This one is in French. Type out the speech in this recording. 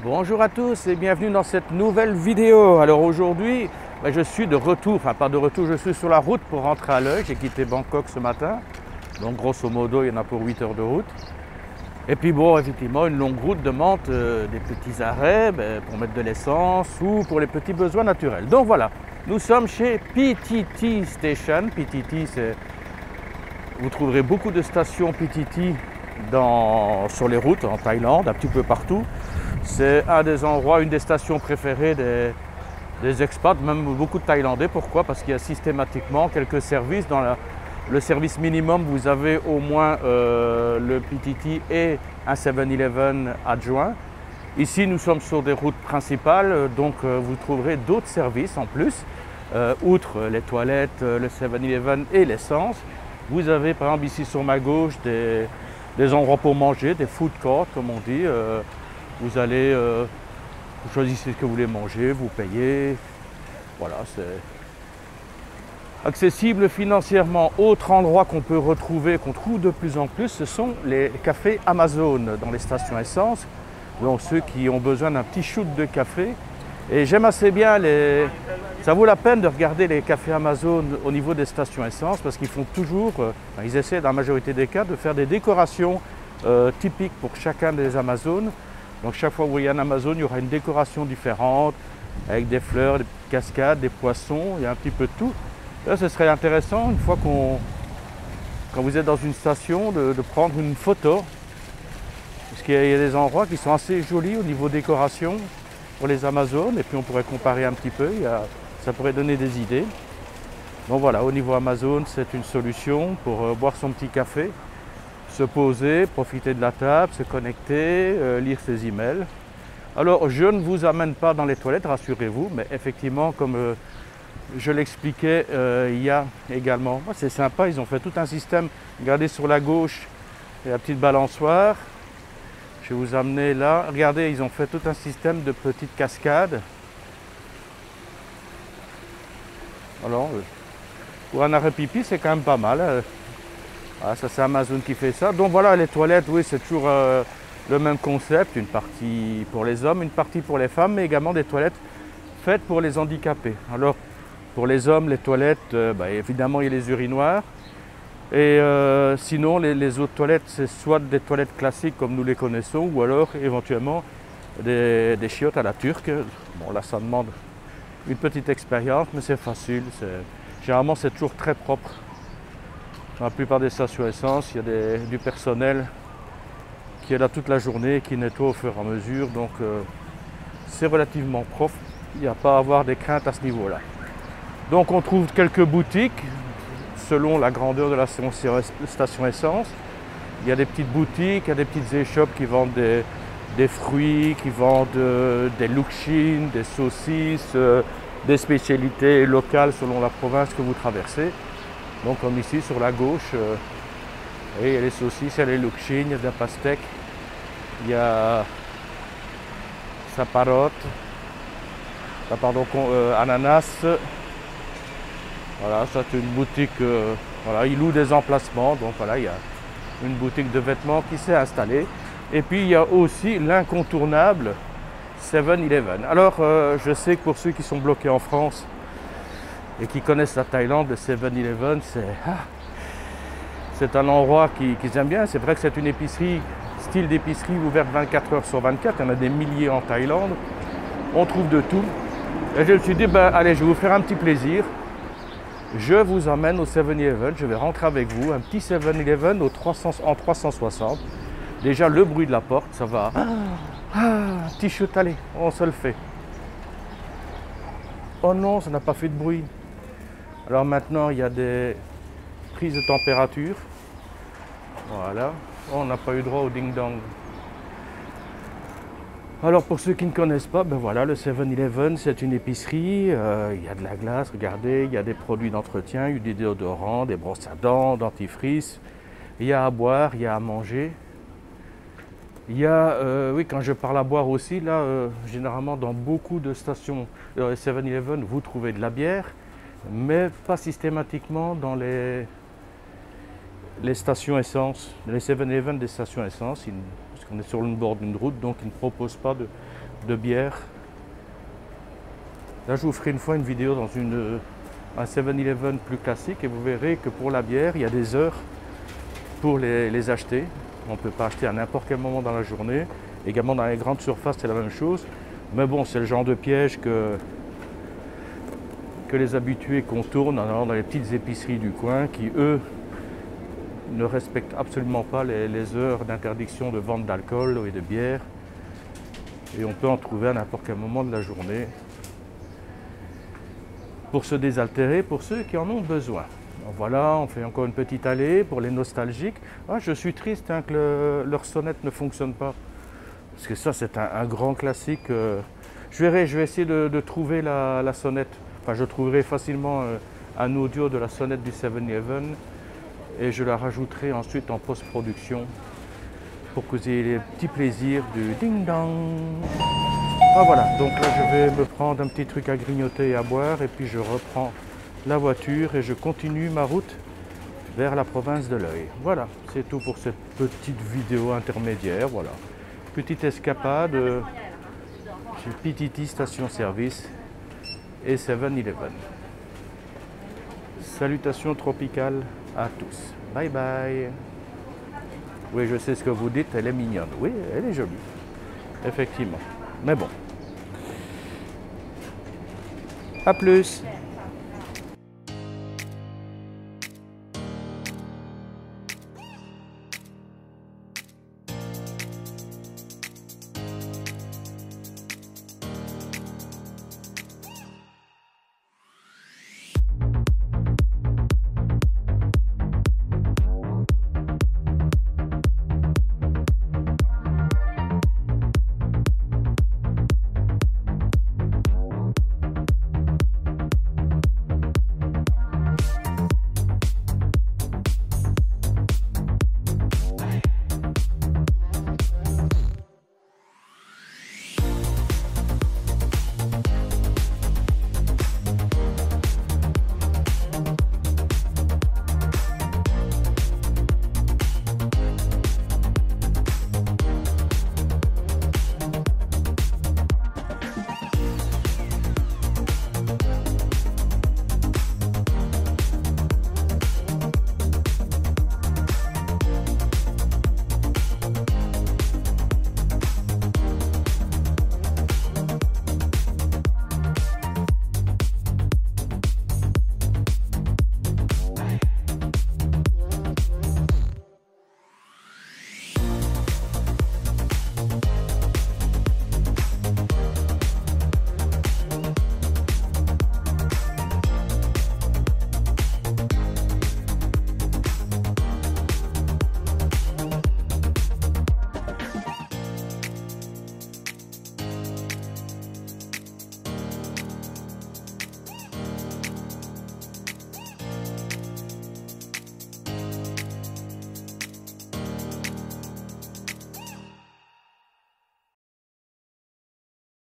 Bonjour à tous et bienvenue dans cette nouvelle vidéo. Alors aujourd'hui, je suis de retour, enfin pas de retour, je suis sur la route pour rentrer à l'Oeil. J'ai quitté Bangkok ce matin, donc grosso modo il y en a pour 8 heures de route. Et puis bon, effectivement, une longue route demande des petits arrêts pour mettre de l'essence ou pour les petits besoins naturels. Donc voilà, nous sommes chez PTT Station. PTT, vous trouverez beaucoup de stations PTT sur les routes en Thaïlande, un petit peu partout. C'est un des endroits, une des stations préférées des expats, même beaucoup de Thaïlandais. Pourquoi? Parce qu'il y a systématiquement quelques services. Dans le service minimum, vous avez au moins le PTT et un 7-Eleven adjoint. Ici, nous sommes sur des routes principales, donc vous trouverez d'autres services en plus. Outre les toilettes, le 7-Eleven et l'essence, vous avez par exemple ici sur ma gauche des endroits pour manger, des food courts comme on dit. Vous allez, vous choisissez ce que vous voulez manger, vous payez. Voilà, c'est accessible financièrement. Autre endroit qu'on peut retrouver, qu'on trouve de plus en plus, ce sont les cafés Amazon dans les stations essence. Donc ceux qui ont besoin d'un petit shoot de café. Et j'aime assez bien ça vaut la peine de regarder les cafés Amazon au niveau des stations essence parce qu'ils font toujours, ils essaient dans la majorité des cas de faire des décorations typiques pour chacun des Amazones. Donc chaque fois que vous voyez un Amazon, il y aura une décoration différente, avec des fleurs, des cascades, des poissons, il y a un petit peu de tout. Là, ce serait intéressant, une fois quand vous êtes dans une station, de prendre une photo. Parce qu'il y a des endroits qui sont assez jolis au niveau décoration pour les Amazones, et puis on pourrait comparer un petit peu, ça pourrait donner des idées. Donc voilà, au niveau Amazon, c'est une solution pour boire son petit café, se poser, profiter de la table, se connecter, lire ses emails. Alors je ne vous amène pas dans les toilettes, rassurez-vous, mais effectivement comme je l'expliquais, il y a également, c'est sympa, ils ont fait tout un système. Regardez sur la gauche, il y a la petite balançoire. Je vais vous amener là. Regardez, ils ont fait tout un système de petites cascades. Alors, pour un arrêt pipi, c'est quand même pas mal. Ah, ça c'est Amazon qui fait ça. Donc voilà, les toilettes, oui, c'est toujours le même concept. Une partie pour les hommes, une partie pour les femmes, mais également des toilettes faites pour les handicapés. Alors, pour les hommes, les toilettes, évidemment, il y a les urinoirs. Et sinon, les autres toilettes, c'est soit des toilettes classiques comme nous les connaissons, ou alors éventuellement des chiottes à la turque. Bon, là, ça demande une petite expérience, mais c'est facile. Généralement, c'est toujours très propre. Dans la plupart des stations essence, il y a du personnel qui est là toute la journée, qui nettoie au fur et à mesure. Donc, c'est relativement propre. Il n'y a pas à avoir des craintes à ce niveau-là. Donc, on trouve quelques boutiques selon la grandeur de la station essence. Il y a des petites boutiques, il y a des petites échoppes qui vendent des fruits, qui vendent des lookchines, des saucisses, des spécialités locales selon la province que vous traversez. Donc comme ici sur la gauche, il y a les saucisses, il y a les lookchines, il y a de la pastèque, il y a ananas. Voilà, ça c'est une boutique, voilà, ils louent des emplacements, donc voilà, il y a une boutique de vêtements qui s'est installée. Et puis il y a aussi l'incontournable 7-Eleven. Alors je sais que pour ceux qui sont bloqués en France et qui connaissent la Thaïlande, le 7-Eleven, c'est un endroit qu'ils aiment bien. C'est vrai que c'est une épicerie, style d'épicerie ouverte 24 heures sur 24, il y en a des milliers en Thaïlande, on trouve de tout. Et je me suis dit, allez, je vais vous faire un petit plaisir. Je vous emmène au 7-Eleven, je vais rentrer avec vous, un petit 7-Eleven en 360. Déjà le bruit de la porte, ça va. Petit shoot, allez, on se le fait. Oh non, ça n'a pas fait de bruit. Alors maintenant, il y a des prises de température. Voilà, on n'a pas eu droit au ding-dong. Alors pour ceux qui ne connaissent pas, voilà, le 7-Eleven c'est une épicerie, il y a de la glace, regardez, il y a des produits d'entretien, il y a des déodorants, des brosses à dents, dentifrice, il y a à boire, il y a à manger. Il y a, oui, quand je parle à boire aussi, là, généralement dans beaucoup de stations 7-Eleven, vous trouvez de la bière, mais pas systématiquement dans les stations essence, les 7-Eleven des stations essence. Parce On est sur le bord d'une route, donc ils ne proposent pas de bière. Là, je vous ferai une fois une vidéo dans un 7-Eleven plus classique et vous verrez que pour la bière, il y a des heures pour les acheter. On ne peut pas acheter à n'importe quel moment dans la journée. Également dans les grandes surfaces, c'est la même chose. Mais bon, c'est le genre de piège que les habitués contournent en allant dans les petites épiceries du coin qui, eux, ne respectent absolument pas les heures d'interdiction de vente d'alcool et de bière. Et on peut en trouver à n'importe quel moment de la journée pour se désaltérer, pour ceux qui en ont besoin. Donc voilà, on fait encore une petite allée pour les nostalgiques. Ah, je suis triste que leur sonnette ne fonctionne pas. Parce que ça, c'est un grand classique. Je vais essayer de trouver la sonnette. Enfin, je trouverai facilement un audio de la sonnette du 7-Eleven et je la rajouterai ensuite en post-production pour que vous ayez les petits plaisirs du ding-dong. Ah voilà, donc là je vais me prendre un petit truc à grignoter et à boire et puis je reprends la voiture et je continue ma route vers la province de l'Œil. Voilà, c'est tout pour cette petite vidéo intermédiaire. Voilà, petite escapade chez PTT Station Service et 7-Eleven. Salutations tropicales à tous. Bye bye. Oui, je sais ce que vous dites, elle est mignonne. Oui, elle est jolie. Effectivement. Mais bon. À plus.